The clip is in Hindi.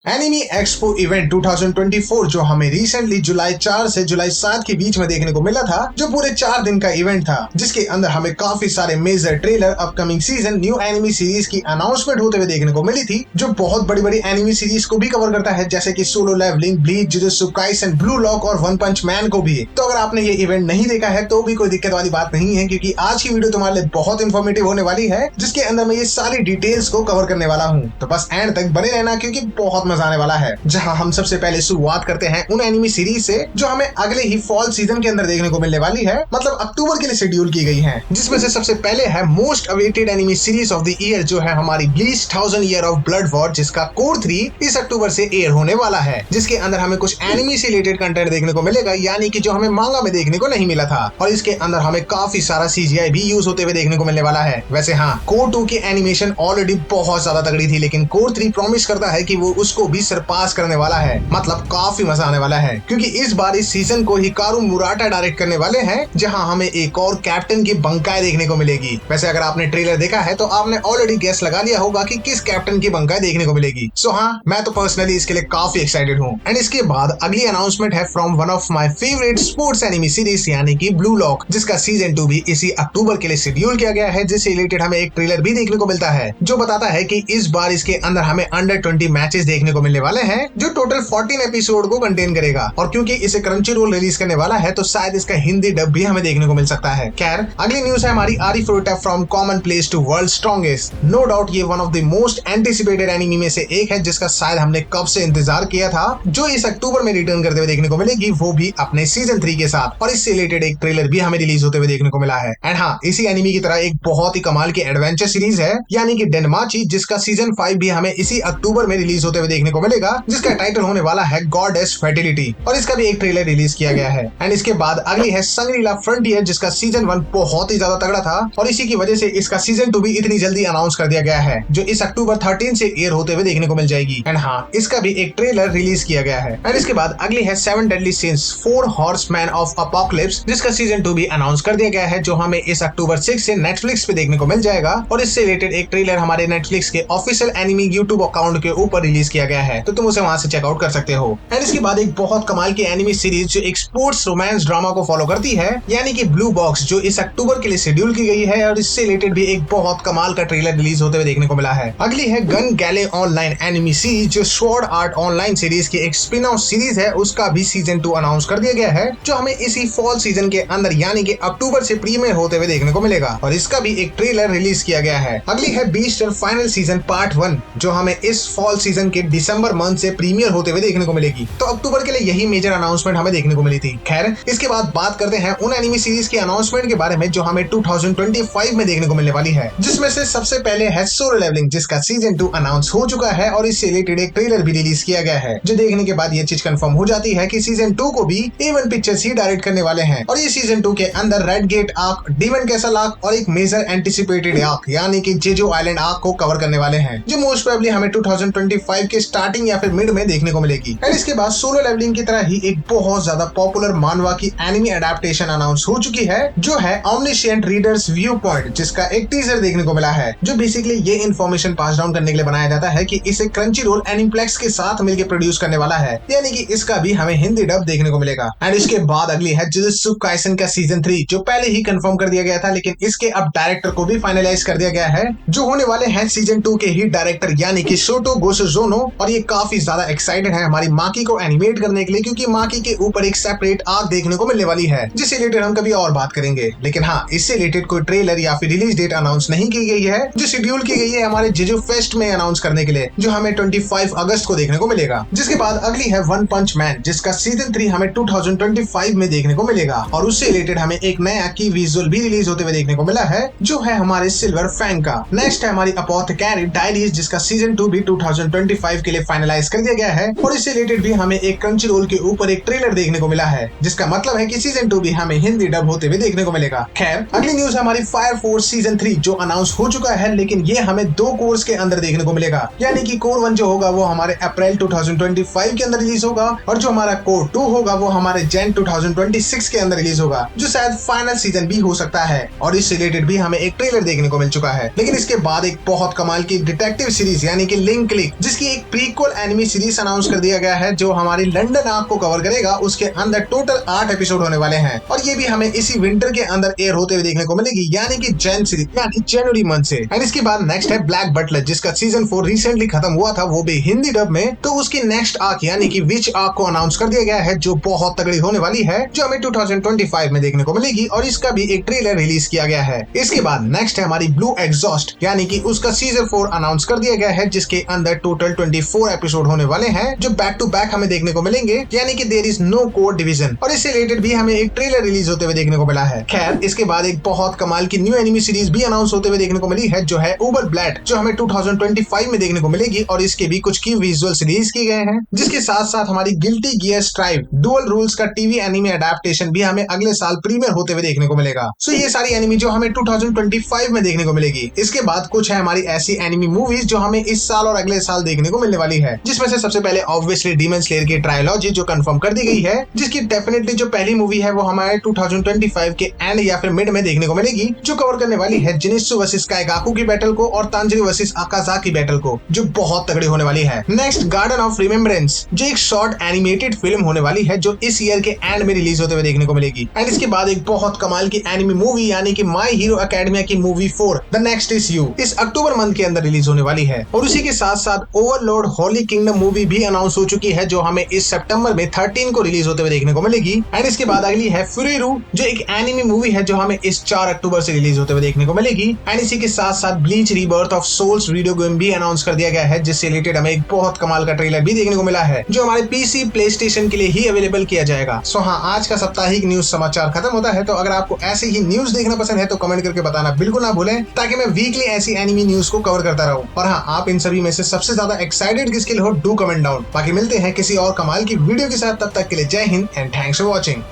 एनिमी एक्सपो इवेंट 2024 जो हमें रिसेंटली जुलाई 4 से जुलाई 7 के बीच में देखने को मिला था, जो पूरे 4 दिन का इवेंट था, जिसके अंदर हमें काफी सारे major trailer, upcoming season, new anime series की अनाउंसमेंट होते हुए देखने को मिली थी, जो बहुत बड़ी बड़ी एनिमी सीरीज को भी कवर करता है, जैसे कि Solo Leveling, Bleach, Jujutsu Kaisen, Blue Lock और वन पंच मैन को भी। तो अगर आपने ये इवेंट नहीं देखा है तो भी कोई दिक्कत वाली बात नहीं है, क्योंकि आज की वीडियो तुम्हारे लिए बहुत इंफॉर्मेटिव होने वाली है, जिसके अंदर मैं ये सारी डिटेल्स को कवर करने वाला हूँ। तो बस एंड तक बने रहना, क्योंकि बहुत मजा आने वाला है। जहां हम सबसे पहले शुरुआत करते हैं उन एनिमी सीरीज से जो हमें अगले ही फॉल सीजन के अंदर देखने को मिलने वाली है, मतलब अक्टूबर के लिए शेड्यूल की गई है, जिसमें से सबसे पहले है most awaited enemy series of the year, जो है हमारी bleach 1000 year of blood war, जिसका कोर 3 इस अक्टूबर से एयर होने वाला है, जिसके अंदर हमें कुछ एनिमी से रिलेटेड कंटेंट देखने को मिलेगा, यानी कि जो हमें मांगा में देखने को नहीं मिला था। और इसके अंदर हमें काफी सारा सीजीआई भी यूज होते हुए देखने को मिलने वाला है। वैसे हाँ, कोर 2 की एनिमेशन ऑलरेडी बहुत ज्यादा तगड़ी थी, लेकिन कोर 3 प्रॉमिस करता है कि वो उसको भी सरपास करने वाला है, मतलब काफी मजा आने वाला है, क्योंकि इस बार इस सीजन को हिकारू मुराटा डायरेक्ट करने वाले हैं, जहां हमें एक और कैप्टन की बंकाई देखने को मिलेगी। वैसे अगर आपने ट्रेलर देखा है तो आपने ऑलरेडी गेस लगा लिया होगा कि किस कैप्टन की बंकाई देखने को मिलेगी। सो हाँ, मैं तो पर्सनली इसके लिए काफी एक्साइटेड हूँ। एंड इसके बाद अगली अनाउंसमेंट है from one of my favourite sports enemy series, यानी कि ब्लू लॉक, जिसका सीजन 2 भी इसी अक्टूबर के लिए शेड्यूल किया गया है, जिससे रिलेटेड हमें एक ट्रेलर भी देखने को मिलता है, जो बताता है कि इस बार इसके अंदर हमें अंडर 20 मैचेस देखने को मिलने वाले हैं, जो टोटल 14 एपिसोड को कंटेन करेगा। और क्योंकि इसे क्रंचीरोल रिलीज करने वाला है, तो शायद इसका हिंदी डब भी हमें देखने को मिल सकता है। खैर, अगली न्यूज है हमारी आरी फ्रूटा from common place to world strongest. No doubt ये one of the most anticipated anime में से एक है, जिसका शायद हमने कब से इंतजार किया था, जो इस अक्टूबर में रिटर्न करते हुए देखने को मिलेगी, वो भी अपने सीजन 3 के साथ। और इससे रिलेटेड एक ट्रेलर भी हमें रिलीज होते हुए देखने को मिला है। एंड हाँ, इसी एनिमी की तरह एक बहुत ही कमाल की एडवेंचर सीरीज है, यानी कि डेनमाची, जिसका सीजन 5 भी हमें इसी अक्टूबर में रिलीज होते हुए देखने को मिलेगा, जिसका टाइटल होने वाला है गॉडेस फर्टिलिटी, और इसका भी एक ट्रेलर रिलीज किया गया है। एंड इसके बाद अगली है शंग्री-ला फ्रंटियर, जिसका सीजन 1 बहुत ही ज्यादा तगड़ा था, और इसी की वजह से इसका सीजन 2 भी इतनी जल्दी अनाउंस कर दिया गया है, जो इस अक्टूबर 13 से एयर होते हुए देखने को मिल जाएगी। एंड हाँ, इसका भी एक ट्रेलर रिलीज किया गया है। एंड इसके बाद अगली है 7 deadly since 4 horseman of apocalypse, जिसका सीजन 2 भी अनाउंस कर दिया गया है, जो हमें इस अक्टूबर 6 से नेटफ्लिक्स पे देखने को मिल जाएगा। और इससे रिलेटेड एक ट्रेलर हमारे नेटफ्लिक्स के ऑफिशियल एनिमी यूट्यूब अकाउंट के ऊपर रिलीज किया गया है, तो तुम उसे वहां से चेकआउट कर सकते हो। एंड इसके बाद एक बहुत कमाल की एनिमी सीरीज जो एक स्पोर्ट्स रोमांस ड्रामा को फॉलो करती है, यानी कि ब्लू बॉक्स, जो इस अक्टूबर के लिए शेड्यूल की गई है, और इससे रिलेटेड भी एक बहुत कमाल का ट्रेलर रिलीज होते हुए देखने को मिला है। अगली है गन गैले ऑनलाइन एनिमी सीरीज, जो स्वॉर्ड आर्ट ऑनलाइन सीरीज की एक स्पिन ऑफ सीरीज है, उसका भी सीजन 2 अनाउंस कर दिया गया है, जो हमें इसी फॉल सीजन के अंदर यानी कि अक्टूबर से प्रीमियर होते हुए देखने को मिलेगा, और इसका भी एक ट्रेलर रिलीज किया गया है। अगली है बीस्टर फाइनल सीजन पार्ट 1, जो हमें इस फॉल सीजन के दिसंबर मंथ से प्रीमियर होते हुए देखने को मिलेगी। तो अक्टूबर के लिए यही मेजर अनाउंसमेंट हमें देखने को मिली थी। खैर, इसके बाद बात करते हैं उन एनिमी सीरीज के अनाउंसमेंट के बारे में जो हमें 2025 में देखने को मिलने वाली है, जिसमें से सबसे पहले है सोलो लेवलिंग, जिसका सीजन 2 अनाउंस हो चुका है, और इससे रिलेटेड एक ट्रेलर भी रिलीज किया गया है, जो देखने के बाद ये चीज कंफर्म हो जाती है कि सीजन 2 को भी A1 पिक्चर्स ही डायरेक्ट करने वाले हैं। और ये सीजन 2 के अंदर red gate arc, demon castle arc और एक मेजर एंटिसिपेटेड आर्क, यानी कि जेजो आइलैंड आर्क को कवर करने वाले हैं, जो मोस्ट प्रोबेबली हमें 2025 के स्टार्टिंग या फिर मिड में देखने को मिलेगी। और इसके बाद सोलो लेवलिंग की तरह ही एक बहुत ज्यादा पॉपुलर मानवा की एनिमी एडेप्टेशन अनाउंस हो चुकी है, जो है ऑमनिशिएंट रीडर्स व्यू पॉइंट, जिसका एक टीजर देखने को मिला है, जो बेसिकली ये इन्फॉर्मेशन पास डाउन करने के लिए बनाया जाता है कि इसे क्रंचीरोल एनिप्लेक्स के साथ मिलकर प्रोड्यूस करने वाला है, यानी कि इसका भी हमें हिंदी डब देखने को मिलेगा। एंड इसके बाद अगली है जुजुत्सु काइसन का सीजन 3, जो पहले ही कंफर्म कर दिया गया था, लेकिन इसके अब डायरेक्टर को भी फाइनलाइज कर दिया गया है, जो होने वाले हैं सीजन 2 के ही डायरेक्टर, यानी कि शोटो गोसुजोनो। और ये काफी ज्यादा एक्साइटेड है हमारी माकी को एनिमेट करने के लिए, क्योंकि माकी के ऊपर एक सेपरेट आर्क देखने को मिलने वाली है, जिससे रिलेटेड हम कभी और बात करेंगे। लेकिन हाँ, इससे रिलेटेड कोई ट्रेलर या फिर रिलीज डेट अनाउंस नहीं की गई है, जो शेड्यूल की गई है हमारे जेजो फेस्ट में अनाउंस करने के लिए, जो हमें 25 अगस्त को देखने को मिलेगा। जिसके बाद अगली है वन पंच मैन, जिसका सीजन 3 हमें 2025 में देखने को मिलेगा, और उससे रिलेटेड हमें एक नया की विजुअल भी रिलीज होते हुए देखने को मिला है, जो है हमारे सिल्वर फैंग का। नेक्स्ट है हमारी अपोथेकेरी डायरीज, जिसका सीजन 2 भी 2025 के लिए फाइनलाइज कर दिया गया है, और इससे रिलेटेड भी हमें एक क्रंचीरोल के ऊपर एक ट्रेलर देखने को मिला है, जिसका मतलब है कि सीजन 2 भी हमें हिंदी डब होते हुए देखने को मिलेगा। खैर, अगली न्यूज है हमारी फायर फोर्स सीजन 3, जो अनाउंस हो चुका है, लेकिन ये हमें 2 कोर्स के अंदर देखने को मिलेगा, यानी कि कोर 1 जो होगा वो हमारे अप्रैल 2025 के अंदर रिलीज होगा, और जो हमारा कोर 2 होगा वो हमारे जैन 2026 के अंदर रिलीज होगा, जो शायद फाइनल सीजन भी हो सकता है। और इससे रिलेटेड भी हमें एक ट्रेलर देखने को मिल चुका है। लेकिन इसके बाद एक बहुत कमाल की डिटेक्टिव सीरीज यानी कि लिंक क्लिक, जिसकी एक प्रीक्वल एनिमी सीरीज अनाउंस कर दिया गया है जो हमारी लंदन आर्क को कवर करेगा। उसके अंदर टोटल 8 एपिसोड होने वाले हैं और ये भी हमें इसी विंटर के अंदर एयर होते हुए देखने को मिलेगी, यानी कि जनवरी मंथ से। एंड इसके बाद नेक्स्ट है ब्लैक बटलर, जिसका सीजन 4 रिसेंटली खत्म हुआ था, वो भी हिंदी डब में। तो उसकी नेक्स्ट आर्क यानी कि विच आर्क को अनाउंस कर दिया गया है जो बहुत तगड़ी होने वाली है, जो हमें 2025 में देखने को मिलेगी और इसका भी एक ट्रेलर रिलीज किया गया है। इसके बाद नेक्स्ट है हमारी ब्लू एग्जॉस्ट, यानी कि उसका सीजन 4 अनाउंस कर दिया गया है, जिसके अंदर टोटल 24 एपिसोड होने वाले हैं जो बैक टू बैक हमें देखने को मिलेंगे, यानी कि there is no code division. और इससे रिलेटेड भी हमें एक ट्रेलर रिलीज होते हुए देखने को मिला है। खैर, इसके बाद एक बहुत कमाल की न्यू एनिमी सीरीज भी अनाउंस होते हुए देखने को मिली है, जो है उबर ब्लैड, जो हमें 2025 में देखने को मिलेगी और इसके भी कुछ की विजुअल्स रिलीज किए गए हैं। जिसके साथ साथ हमारी guilty gear strive dual rules का टीवी एनिमे अडेप्टेशन भी हमें अगले साल प्रीमियर होते हुए देखने को मिलेगा। सो ये सारी एनिमी जो हमें 2025 में देखने को मिलेगी। इसके बाद कुछ है हमारी ऐसी एनिमी मूवीज जो हमें इस साल और अगले साल देखने को मिलने वाली है, जिसमें से सबसे पहले ऑब्वियसली डीमन स्लेयर की ट्रायलॉजी जो कंफर्म कर दी गई है, जिसकी डेफिनेटली जो पहली मूवी है वो हमारे 2025 के एंड या फिर मिड में देखने को मिलेगी, जो कवर करने वाली है जिनित्सु वर्सेस काइगाकू की बैटल को और तांजिरी वर्सेस आकाज़ाकी बैटल को, जो बहुत तगड़ी होने वाली है। नेक्स्ट गार्डन ऑफ रिमेम्बरेंस, जो एक शॉर्ट एनिमेटेड फिल्म होने वाली है, जो इस ईयर के एंड में रिलीज होते हुए देखने को मिलेगी। एंड इसके बाद एक बहुत कमाल की एनिमी मूवी यानी कि माय हीरो एकेडमिया की movie 4 the next is you इस अक्टूबर मंथ के अंदर रिलीज होने वाली है। और उसी के साथ साथ ओवरलॉर्ड होली किंगडम मूवी भी अनाउंस हो चुकी है, जो हमें इस सितंबर में 13 को रिलीज होते हुए देखने को मिलेगी। एंड इसके बाद अगली है फुरेरू, जो एक एनिमी मूवी है, जो हमें इस 4 अक्टूबर से रिलीज होते हुए देखने को मिलेगी। एंड इसी के साथ साथ Bleach Rebirth of Souls video game भी अनाउंस कर दिया गया है, जिससे रिलेटेड हमें एक बहुत कमाल का ट्रेलर भी देखने को मिला है, जो हमारे पीसी प्लेस्टेशन के लिए ही अवेलेबल किया जाएगा। सो हाँ, आज का साप्ताहिक न्यूज समाचार खत्म होता है। तो अगर आपको ऐसे ही न्यूज देखना पसंद है तो कमेंट करके बताना बिल्कुल ना भूलें, ताकि मैं वीकली ऐसी एनिमी न्यूज को कवर करता रहूं। और हाँ, आप इन सभी में से सबसे ज्यादा एक्साइटेड किसके लिए हो, डू कमेंट डाउन। बाकी मिलते हैं किसी और कमाल की वीडियो के साथ, तब तक के लिए जय Hind and thanks for watching.